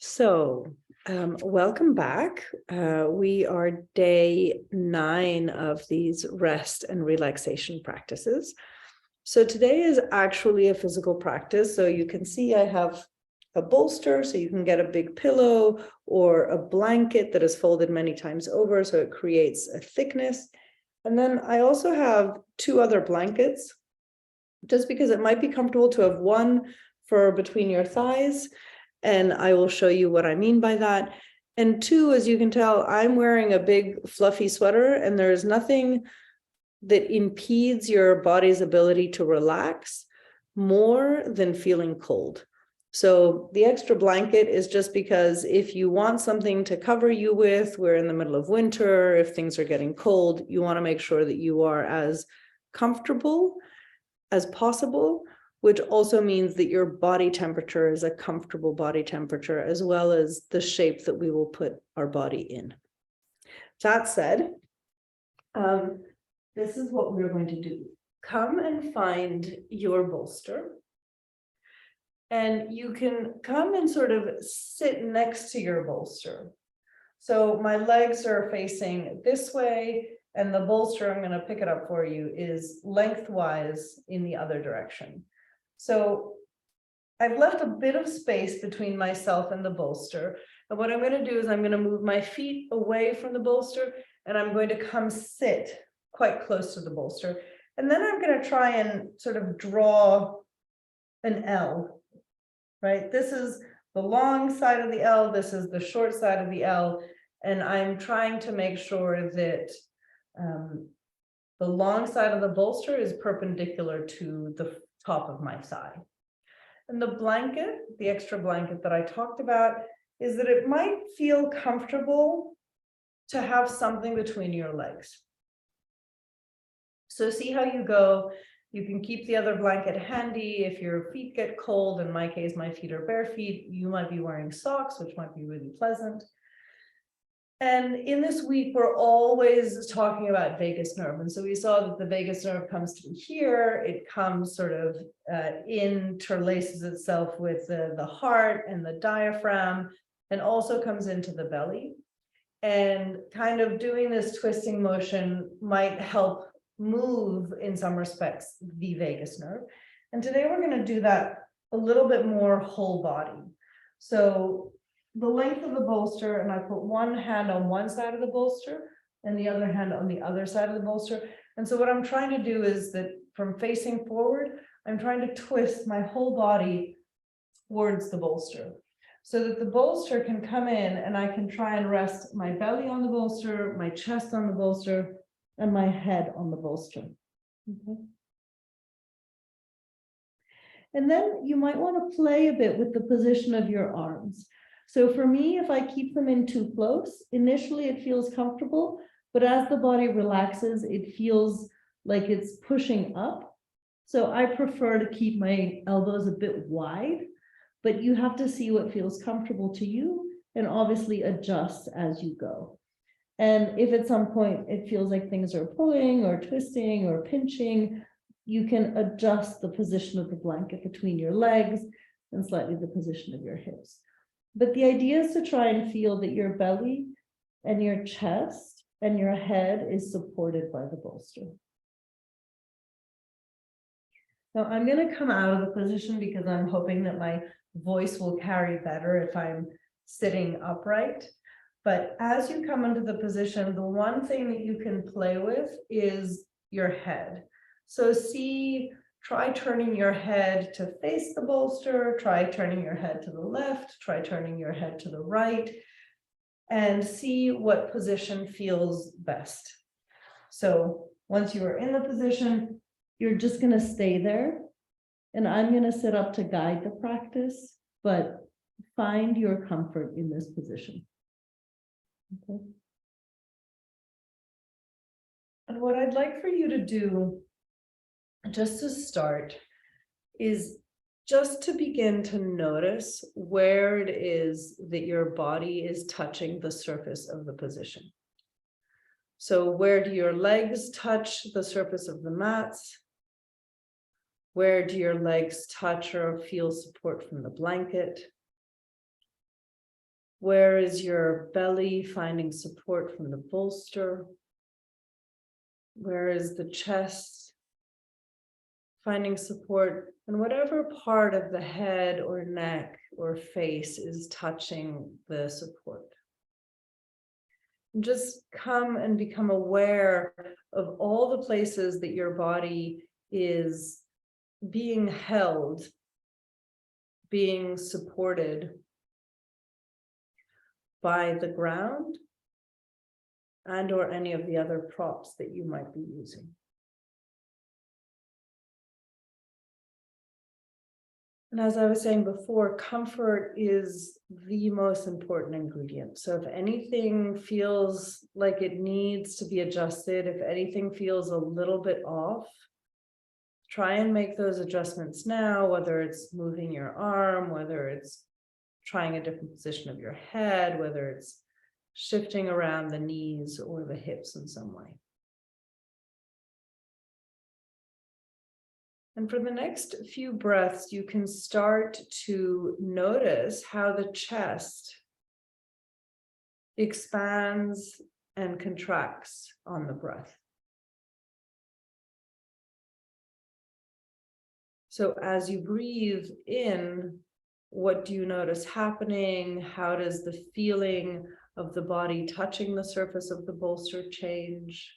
Welcome back. We are day 9 of these rest and relaxation practices. So today is actually a physical practice. So you can see I have a bolster, so you can get a big pillow or a blanket that is folded many times over, so it creates a thickness. And then I also have 2 other blankets, just because it might be comfortable to have one for between your thighs. And I will show you what I mean by that. And 2, as you can tell, I'm wearing a big fluffy sweater, and there's nothing that impedes your body's ability to relax more than feeling cold. So the extra blanket is just because if you want something to cover you with, we're in the middle of winter, if things are getting cold, you want to make sure that you are as comfortable as possible, which also means that your body temperature is a comfortable body temperature, as well as the shape that we will put our body in. That said, this is what we're going to do. Come and find your bolster. And you can come and sort of sit next to your bolster. So my legs are facing this way, and the bolster, I'm going to pick it up for you, is lengthwise in the other direction. So I've left a bit of space between myself and the bolster. And what I'm going to do is I'm going to move my feet away from the bolster, and I'm going to come sit quite close to the bolster. And then I'm going to try and sort of draw an L, right? This is the long side of the L. This is the short side of the L. And I'm trying to make sure that the long side of the bolster is perpendicular to the top of my thigh. And the blanket, the extra blanket that I talked about, is that it might feel comfortable to have something between your legs. So see how you go. You can keep the other blanket handy. If your feet get cold, in my case, my feet are bare feet, you might be wearing socks, which might be really pleasant. And in this week, we're always talking about vagus nerve. And so we saw that the vagus nerve comes through here. It comes sort of interlaces itself with the heart and the diaphragm, and also comes into the belly. And kind of doing this twisting motion might help move, in some respects, the vagus nerve. And today we're going to do that a little bit more whole body. So the length of the bolster, and I put one hand on one side of the bolster and the other hand on the other side of the bolster. And so what I'm trying to do is that from facing forward, I'm trying to twist my whole body towards the bolster, so that the bolster can come in and I can try and rest my belly on the bolster, my chest on the bolster, and my head on the bolster. Okay. And then you might want to play a bit with the position of your arms. So for me, if I keep them in too close, initially it feels comfortable, but as the body relaxes, it feels like it's pushing up. So I prefer to keep my elbows a bit wide, but you have to see what feels comfortable to you and obviously adjust as you go. And if at some point it feels like things are pulling or twisting or pinching, you can adjust the position of the blanket between your legs and slightly the position of your hips. But the idea is to try and feel that your belly and your chest and your head is supported by the bolster. Now I'm going to come out of the position because I'm hoping that my voice will carry better if I'm sitting upright. But as you come into the position, the one thing that you can play with is your head. So try turning your head to face the bolster, try turning your head to the left, try turning your head to the right, and see what position feels best. So once you are in the position, you're just going to stay there. And I'm going to sit up to guide the practice, but find your comfort in this position. Okay. And what I'd like for you to do, just to start, is just to begin to notice where it is that your body is touching the surface of the position. So where do your legs touch the surface of the mats? Where do your legs touch or feel support from the blanket? Where is your belly finding support from the bolster? Where is the chest finding support? And whatever part of the head or neck or face is touching the support. And just come and become aware of all the places that your body is being held, being supported by the ground and or any of the other props that you might be using. And as I was saying before, comfort is the most important ingredient. So if anything feels like it needs to be adjusted, if anything feels a little bit off, try and make those adjustments now, whether it's moving your arm, whether it's trying a different position of your head, whether it's shifting around the knees or the hips in some way. And for the next few breaths, you can start to notice how the chest expands and contracts on the breath. So as you breathe in, what do you notice happening? How does the feeling of the body touching the surface of the bolster change?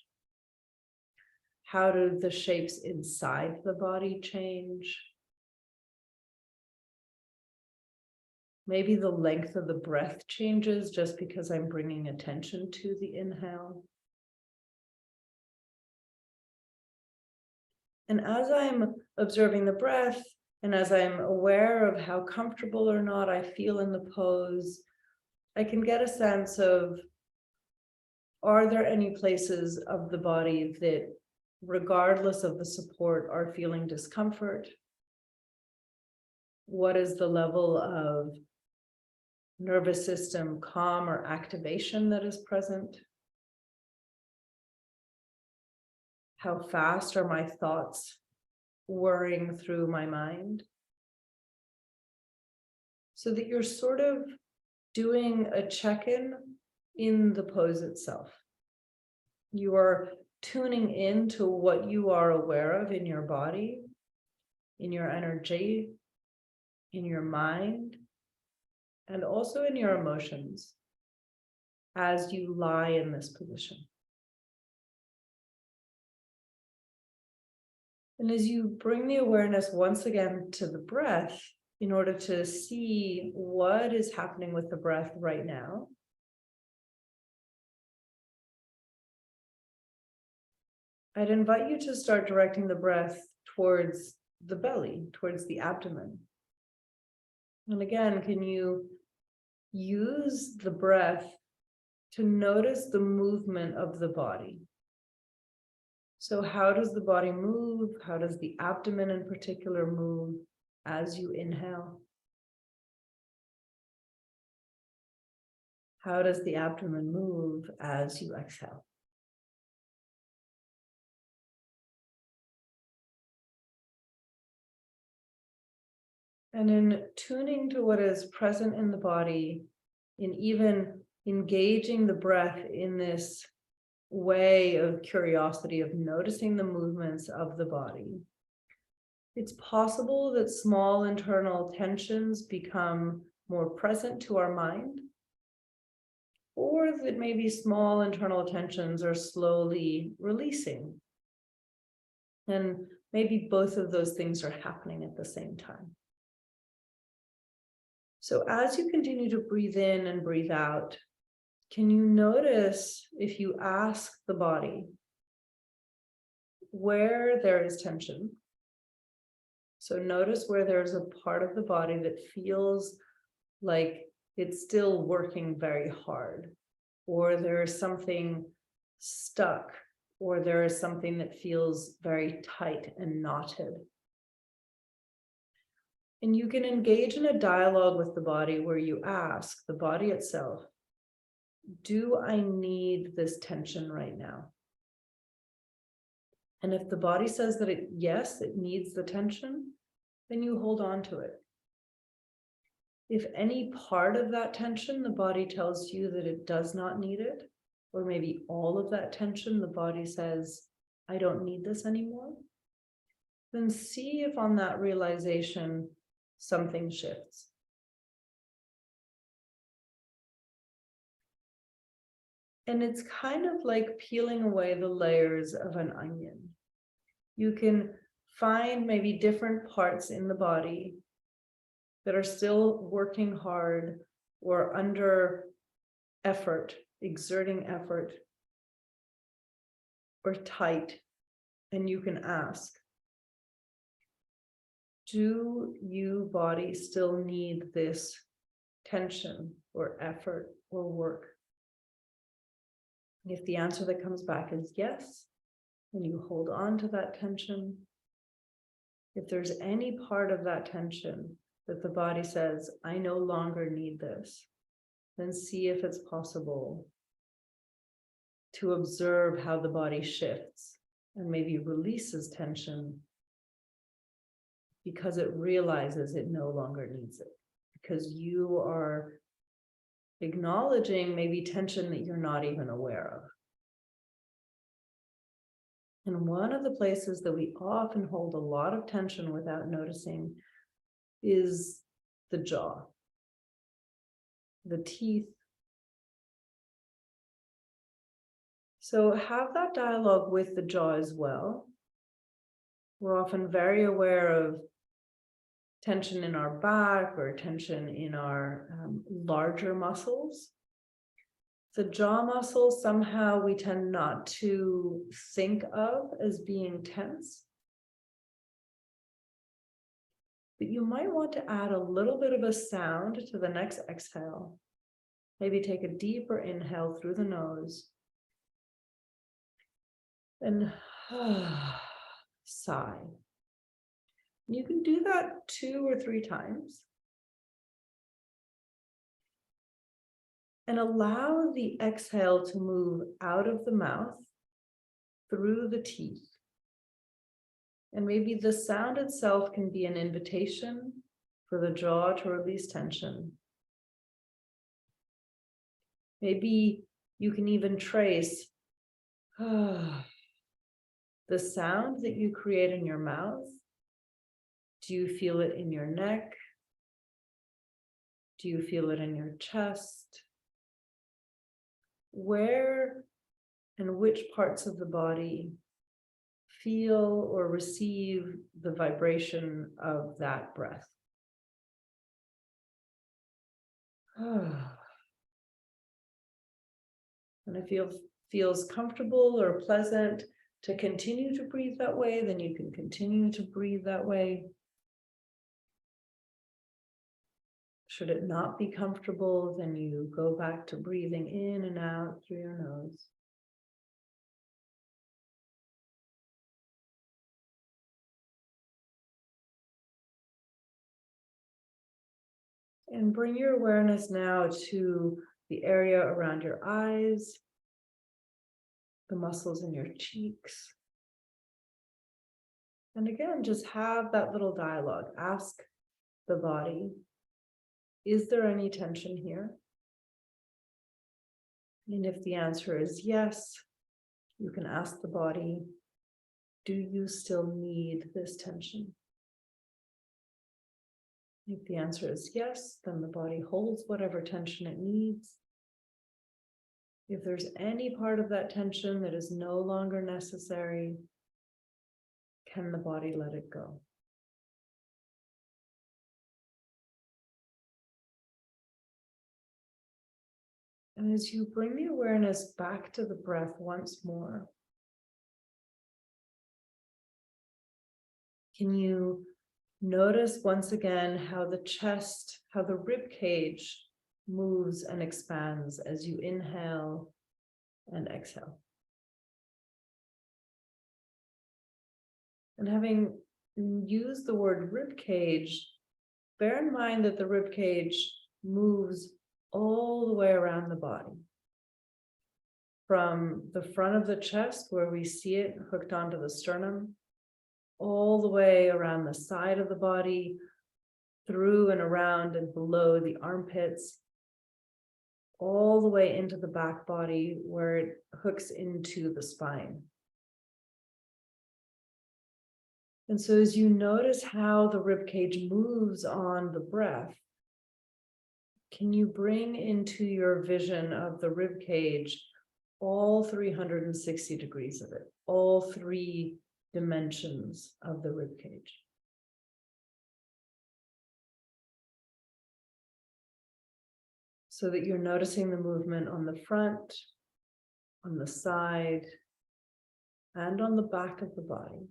How do the shapes inside the body change? Maybe the length of the breath changes just because I'm bringing attention to the inhale. And as I'm observing the breath, and as I'm aware of how comfortable or not I feel in the pose, I can get a sense of, are there any places of the body that, regardless of the support, are feeling discomfort? What is the level of nervous system calm or activation that is present? How fast are my thoughts whirring through my mind? So that you're sort of doing a check-in in the pose itself. You are tuning into what you are aware of in your body, in your energy, in your mind, and also in your emotions as you lie in this position. And as you bring the awareness once again to the breath, in order to see what is happening with the breath right now, I'd invite you to start directing the breath towards the belly, towards the abdomen. And again, can you use the breath to notice the movement of the body? So how does the body move? How does the abdomen in particular move as you inhale? How does the abdomen move as you exhale? And in tuning to what is present in the body, in even engaging the breath in this way of curiosity, of noticing the movements of the body, it's possible that small internal tensions become more present to our mind, or that maybe small internal tensions are slowly releasing. And maybe both of those things are happening at the same time. So as you continue to breathe in and breathe out, can you notice, if you ask the body where there is tension? So notice where there's a part of the body that feels like it's still working very hard, or there is something stuck, or there is something that feels very tight and knotted. And you can engage in a dialogue with the body where you ask the body itself, do I need this tension right now? And if the body says that yes, it needs the tension, then you hold on to it. If any part of that tension, the body tells you that it does not need it, or maybe all of that tension, the body says, I don't need this anymore, then see if on that realization, something shifts. And it's kind of like peeling away the layers of an onion. You can find maybe different parts in the body that are still working hard or under effort, exerting effort, or tight, and you can ask, do you, body, still need this tension or effort or work? If the answer that comes back is yes, then you hold on to that tension. If there's any part of that tension that the body says, I no longer need this, then see if it's possible to observe how the body shifts and maybe releases tension because it realizes it no longer needs it, because you are acknowledging maybe tension that you're not even aware of. And one of the places that we often hold a lot of tension without noticing is the jaw, the teeth. So have that dialogue with the jaw as well. We're often very aware of tension in our back or tension in our larger muscles. The jaw muscle, somehow we tend not to think of as being tense. But you might want to add a little bit of a sound to the next exhale. Maybe take a deeper inhale through the nose. And sigh. You can do that 2 or 3 times. And allow the exhale to move out of the mouth, through the teeth. And maybe the sound itself can be an invitation for the jaw to release tension. Maybe you can even trace the sound that you create in your mouth. Do you feel it in your neck? Do you feel it in your chest? Where and which parts of the body feel or receive the vibration of that breath? And if it feels comfortable or pleasant to continue to breathe that way, then you can continue to breathe that way. Should it not be comfortable, then you go back to breathing in and out through your nose. And bring your awareness now to the area around your eyes, the muscles in your cheeks. And again, just have that little dialogue. Ask the body, is there any tension here? And if the answer is yes, you can ask the body, do you still need this tension? If the answer is yes, then the body holds whatever tension it needs. If there's any part of that tension that is no longer necessary, can the body let it go? And as you bring the awareness back to the breath once more, can you notice once again how the chest, how the rib cage moves and expands as you inhale and exhale? And having used the word rib cage, bear in mind that the rib cage moves all the way around the body. From the front of the chest, where we see it hooked onto the sternum, all the way around the side of the body, through and around and below the armpits, all the way into the back body where it hooks into the spine. And so as you notice how the rib cage moves on the breath, can you bring into your vision of the rib cage all 360 degrees of it, all three dimensions of the rib cage? So that you're noticing the movement on the front, on the side, and on the back of the body.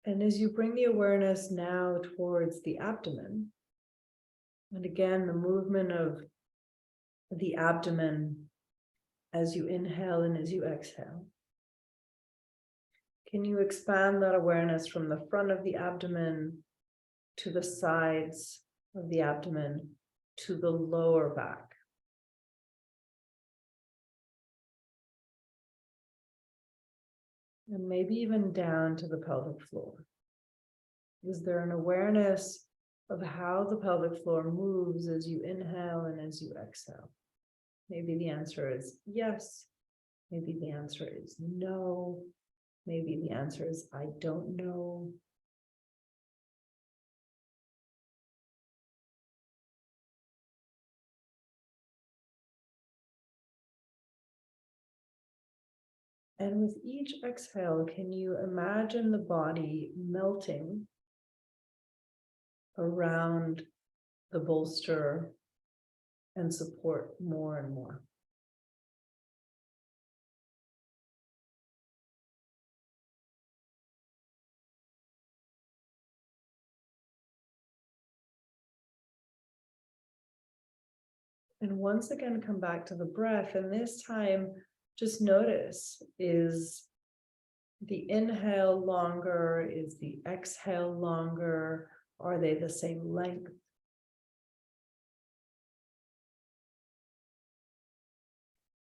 And as you bring the awareness now towards the abdomen, and again, the movement of the abdomen as you inhale and as you exhale, can you expand that awareness from the front of the abdomen to the sides of the abdomen to the lower back? And maybe even down to the pelvic floor. Is there an awareness of how the pelvic floor moves as you inhale and as you exhale? Maybe the answer is yes. Maybe the answer is no. Maybe the answer is I don't know. And with each exhale, can you imagine the body melting around the bolster and support more and more? And once again, come back to the breath. And this time, just notice, is the inhale longer? Is the exhale longer? Are they the same length?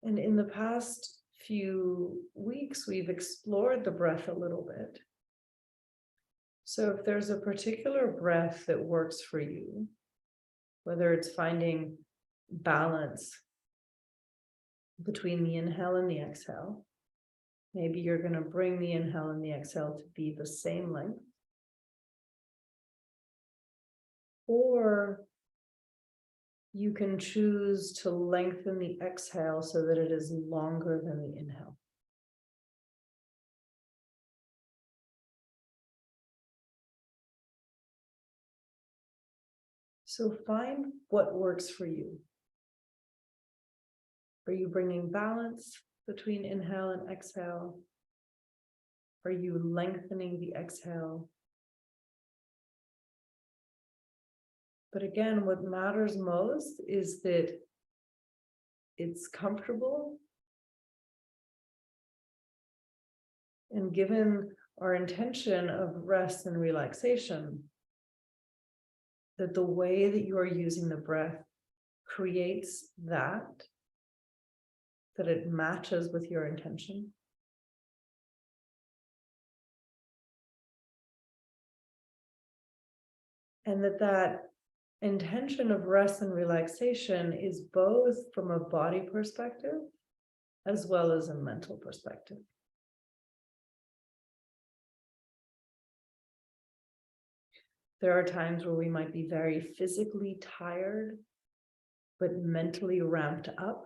And in the past few weeks, we've explored the breath a little bit. So if there's a particular breath that works for you, whether it's finding balance between the inhale and the exhale, maybe you're going to bring the inhale and the exhale to be the same length. Or you can choose to lengthen the exhale so that it is longer than the inhale. So find what works for you. Are you bringing balance between inhale and exhale? Are you lengthening the exhale? But again, what matters most is that it's comfortable. And given our intention of rest and relaxation, that the way that you are using the breath creates that it matches with your intention. And that intention of rest and relaxation is both from a body perspective as well as a mental perspective. There are times where we might be very physically tired, but mentally ramped up.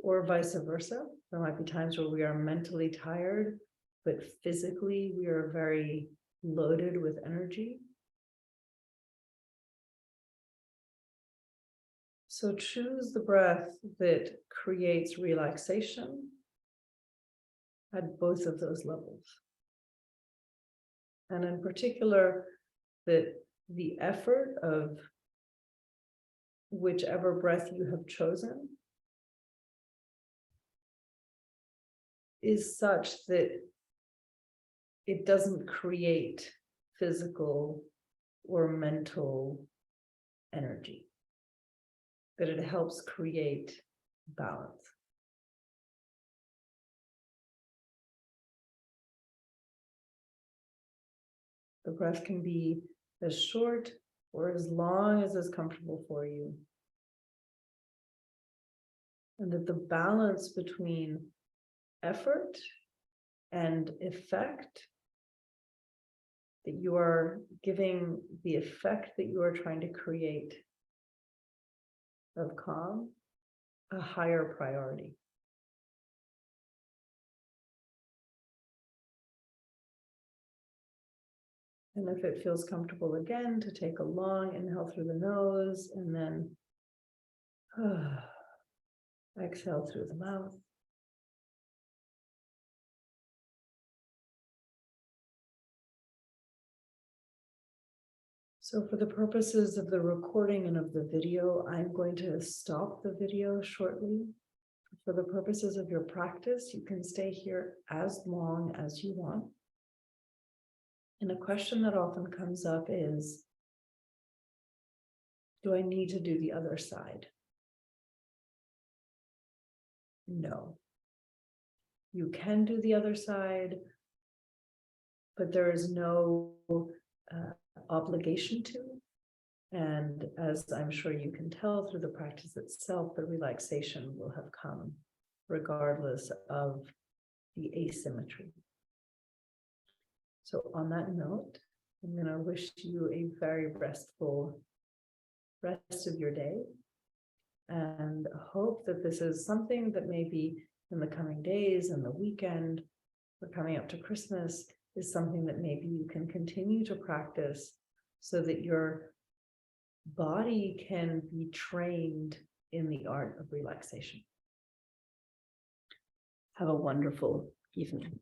Or vice versa. There might be times where we are mentally tired, but physically we are very loaded with energy. So choose the breath that creates relaxation at both of those levels. And in particular, that the effort of whichever breath you have chosen is such that it doesn't create physical or mental energy, that it helps create balance. The breath can be as short or as long as is comfortable for you. And that the balance between effort and effect, that you are giving the effect that you are trying to create of calm a higher priority. And if it feels comfortable again, to take a long inhale through the nose and then exhale through the mouth. So for the purposes of the recording and of the video, I'm going to stop the video shortly. For the purposes of your practice, you can stay here as long as you want. And a question that often comes up is, do I need to do the other side? No. You can do the other side, but there is no obligation to. And as I'm sure you can tell through the practice itself, the relaxation will have come regardless of the asymmetry. So on that note, I'm going to wish you a very restful rest of your day, and hope that this is something that maybe in the coming days and the weekend, or coming up to Christmas, is something that maybe you can continue to practice so that your body can be trained in the art of relaxation. Have a wonderful evening.